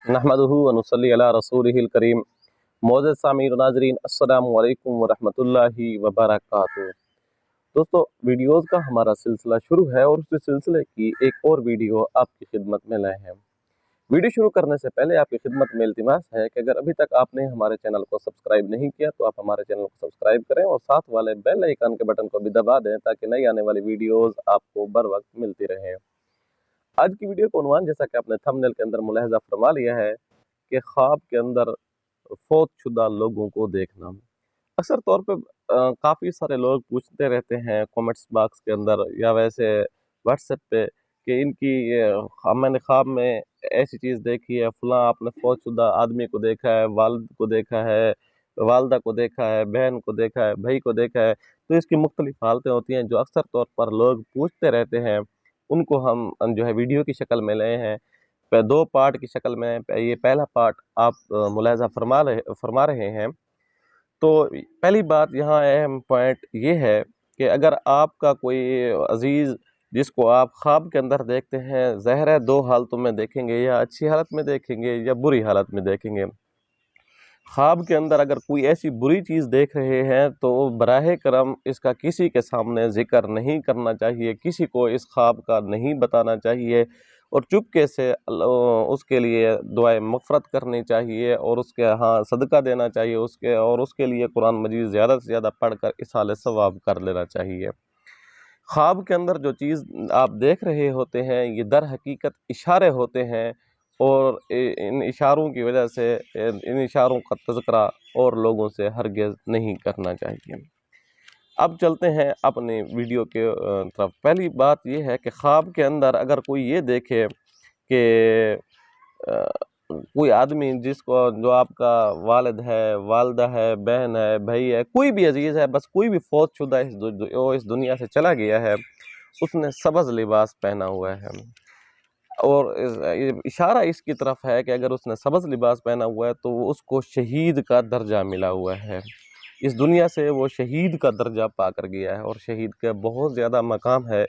नहमदुहु व नुसल्ली अला रसूलिहिल करीम। मोअज़्ज़ज़ सामीन व नाज़रीन, अस्सलामु अलैकुम व रहमतुल्लाहि व बरकातुहू। दोस्तों, वीडियोज़ का हमारा सिलसिला शुरू है और उसी सिलसिले की एक और वीडियो आपकी खिदमत में लाए हैं। वीडियो शुरू करने से पहले आपकी खिदमत में इल्तिमास है कि अगर अभी तक आपने हमारे चैनल को सब्सक्राइब नहीं किया तो आप हमारे चैनल को सब्सक्राइब करें और साथ वाले बेल आइकन के बटन को भी दबा दें ताकि नई आने वाली वीडियोज़ आपको बर वक्त मिलती रहें। आज की वीडियो का उन्वान, जैसा कि आपने थंबनेल के अंदर मुलाहिजा फरमा लिया है, कि ख्वाब के अंदर फौत शुदा लोगों को देखना। अक्सर तौर पे काफ़ी सारे लोग पूछते रहते हैं कमेंट्स बॉक्स के अंदर या वैसे व्हाट्सएप पे कि मैंने ख्वाब में ऐसी चीज़ देखी है, फलां आपने फौत शुदा आदमी को देखा है, वालिद को देखा है, वालदा को देखा है, बहन को देखा है, भाई को देखा है। तो इसकी मुख्तलिफ हालतें होती हैं जो अक्सर तौर पर लोग पूछते रहते हैं। उनको हम जो है वीडियो की शक्ल में लाए हैं, दो पार्ट की शक्ल में। ये पहला पार्ट आप मुलाहिजा फरमा रहे हैं। तो पहली बात यहाँ अहम पॉइंट ये है कि अगर आपका कोई अजीज़ जिसको आप ख्वाब के अंदर देखते हैं, ज़ाहिर है दो हालतों में देखेंगे, या अच्छी हालत में देखेंगे या बुरी हालत में देखेंगे। ख्वाब के अंदर अगर कोई ऐसी बुरी चीज़ देख रहे हैं तो बराहे करम इसका किसी के सामने ज़िक्र नहीं करना चाहिए, किसी को इस ख्वाब का नहीं बताना चाहिए और चुपके से उसके लिए दुआए मग़फ़रत करनी चाहिए और उसके यहाँ सदका देना चाहिए उसके लिए कुरान मजीद ज़्यादा से ज़्यादा पढ़कर इसाले सवाब कर लेना चाहिए। ख्वाब के अंदर जो चीज़ आप देख रहे होते हैं ये दर हकीकत इशारे होते हैं और इन इशारों की वजह से इन इशारों का तज़किरा और लोगों से हरगिज़ नहीं करना चाहिए। अब चलते हैं अपने वीडियो के तरफ। पहली बात ये है कि ख्वाब के अंदर अगर कोई ये देखे कि कोई आदमी जो आपका वालिद है, वालदा है, बहन है, भाई है, कोई भी अजीज़ है, बस कोई भी फौतशुदा इस दुनिया से चला गया है, उसने सब्ज़ लिबास पहना हुआ है और इशारा इसकी तरफ है कि अगर उसने सब्ज़ लिबास पहना हुआ है तो उसको शहीद का दर्जा मिला हुआ है। इस दुनिया से वो शहीद का दर्जा पा कर गया है और शहीद का बहुत ज़्यादा मकाम है।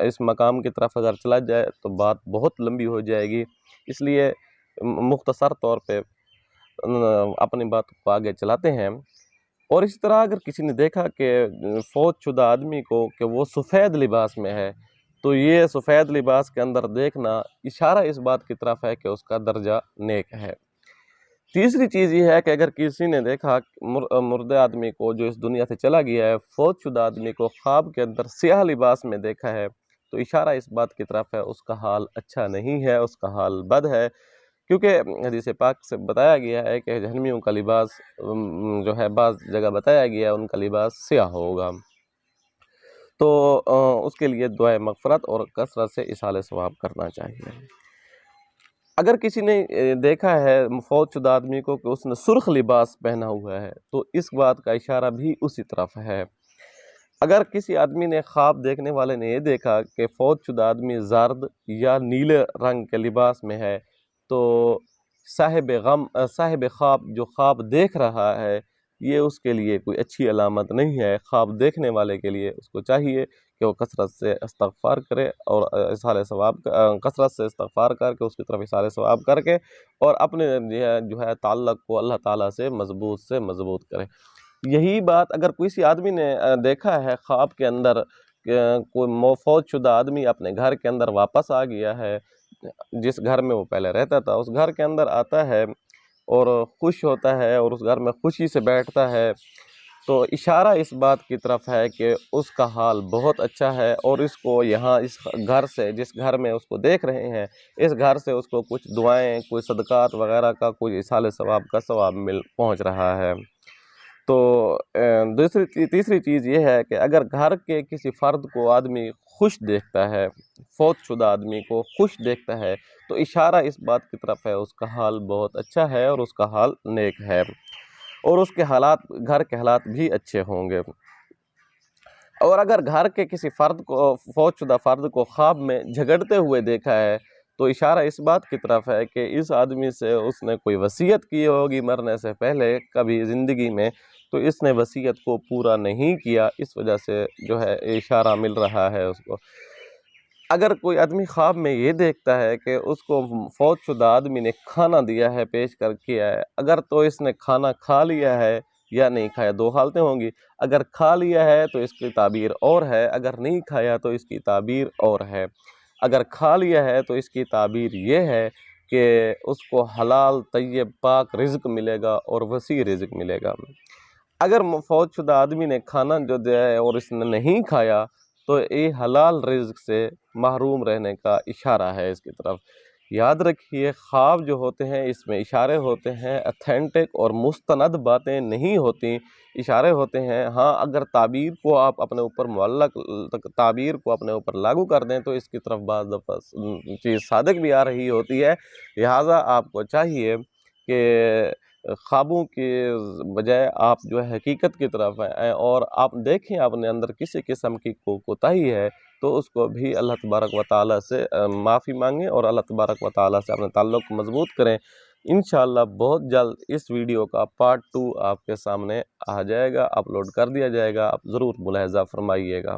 इस मकाम की तरफ अगर चला जाए तो बात बहुत लंबी हो जाएगी, इसलिए मुख्तसर तौर पे अपनी बात को आगे चलाते हैं। और इस तरह अगर किसी ने देखा कि फौतशुदा आदमी को कि वो सफ़ेद लिबास में है, तो ये सफ़ेद लिबास के अंदर देखना इशारा इस बात की तरफ है कि उसका दर्जा नेक है। तीसरी चीज़ ये है कि अगर किसी ने देखा मुर्दे आदमी को जो इस दुनिया से चला गया है, फौतशुदा आदमी को ख्वाब के अंदर स्याह लिबास में देखा है, तो इशारा इस बात की तरफ है उसका हाल अच्छा नहीं है, उसका हाल बद है। क्योंकि हदीस पाक से बताया गया है कि जहन्नमियों का लिबास जो है बाज़ जगह बताया गया है उनका लिबास स्याह होगा। तो उसके लिए दुआए मग़फ़रत और कसरत से इसाले सवाब करना चाहिए। अगर किसी ने देखा है फौतशुदा आदमी को कि उसने सुर्ख लिबास पहना हुआ है, तो इस बात का इशारा भी उसी तरफ है। अगर किसी आदमी ने ख्वाब देखने वाले ने ये देखा कि फौतशुदा आदमी ज़र्द या नीले रंग के लिबास में है, तो साहिब ख्वाब जो ख्वाब देख रहा है, ये उसके लिए कोई अच्छी अलामत नहीं है। ख्वाब देखने वाले के लिए उसको चाहिए कि वो कसरत से इस्तिग़फ़ार करे और कसरत से इस्तिग़फ़ार करके उसकी तरफ इशारे सवाब करके और अपने जो है ताल्लुक़ को अल्लाह ताला से मज़बूत करे। यही बात अगर किसी आदमी ने देखा है ख्वाब के अंदर कोई फौतशुदा आदमी अपने घर के अंदर वापस आ गया है, जिस घर में वो पहले रहता था उस घर के अंदर आता है और खुश होता है और उस घर में खुशी से बैठता है, तो इशारा इस बात की तरफ है कि उसका हाल बहुत अच्छा है और इसको यहाँ इस घर से, जिस घर में उसको देख रहे हैं, इस घर से उसको कुछ दुआएं, कोई सदक़ात वग़ैरह का कोई इसाले सवाब का सवाब पहुँच रहा है। तो तीसरी चीज़ ये है कि अगर घर के किसी फ़र्द को आदमी खुश देखता है, फौतशुदा आदमी को खुश देखता है, तो इशारा इस बात की तरफ है उसका हाल बहुत अच्छा है और उसका हाल नेक है और उसके हालात, घर के हालात भी अच्छे होंगे। और अगर घर के किसी फौतशुदा फ़र्द को ख्वाब में झगड़ते हुए देखा है, तो इशारा इस बात की तरफ है कि इस आदमी से उसने कोई वसीयत की होगी मरने से पहले कभी ज़िंदगी में, तो इसने वसीयत को पूरा नहीं किया, इस वजह से जो है इशारा मिल रहा है उसको। اگر کوئی آدمی خواب میں یہ دیکھتا ہے کہ اس کو فوت شدہ آدمی نے کھانا دیا ہے، پیش کر کیا ہے، اگر تو اس نے کھانا کھا لیا ہے یا نہیں کھایا، دو حالتیں ہوں گی۔ اگر کھا لیا ہے تو اس کی تعبیر اور ہے، اگر نہیں کھایا تو اس کی تعبیر اور ہے۔ اگر کھا لیا ہے تو اس کی تعبیر یہ ہے کہ اس کو حلال طیب پاک رزق ملے گا اور وسیع رزق ملے گا۔ اگر فوت شدہ آدمی نے کھانا جو دیا ہے اور اس نے نہیں کھایا تو یہ حلال رزق سے محروم رہنے کا اشارہ ہے اس کی طرف۔ یاد رکھیے خواب جو ہوتے ہیں اس میں اشارے ہوتے ہیں، اتھینٹک اور مستند باتیں نہیں ہوتی، اشارے ہوتے ہیں۔ ہاں اگر تعبیر کو آپ اپنے اوپر معلق تعبیر کو اپنے اوپر لاگو کر دیں تو اس کی طرف بعض دفعہ چیز صادق بھی آ رہی ہوتی ہے، لہٰذا آپ کو چاہیے کہ خوابوں کے بجائے آپ جو ہے حقیقت کی طرف آئیں اور آپ دیکھیں اپنے اندر کسی قسم کی کوتاہی ہے تو اس کو بھی اللہ تبارک و تعالیٰ سے معافی مانگیں اور اللہ تبارک و تعالیٰ سے اپنے تعلق کو مضبوط کریں۔ انشاءاللہ بہت جلد اس ویڈیو کا پارٹ 2 آپ کے سامنے آ جائے گا، اپلوڈ کر دیا جائے گا، آپ ضرور ملاحظہ فرمائیے گا۔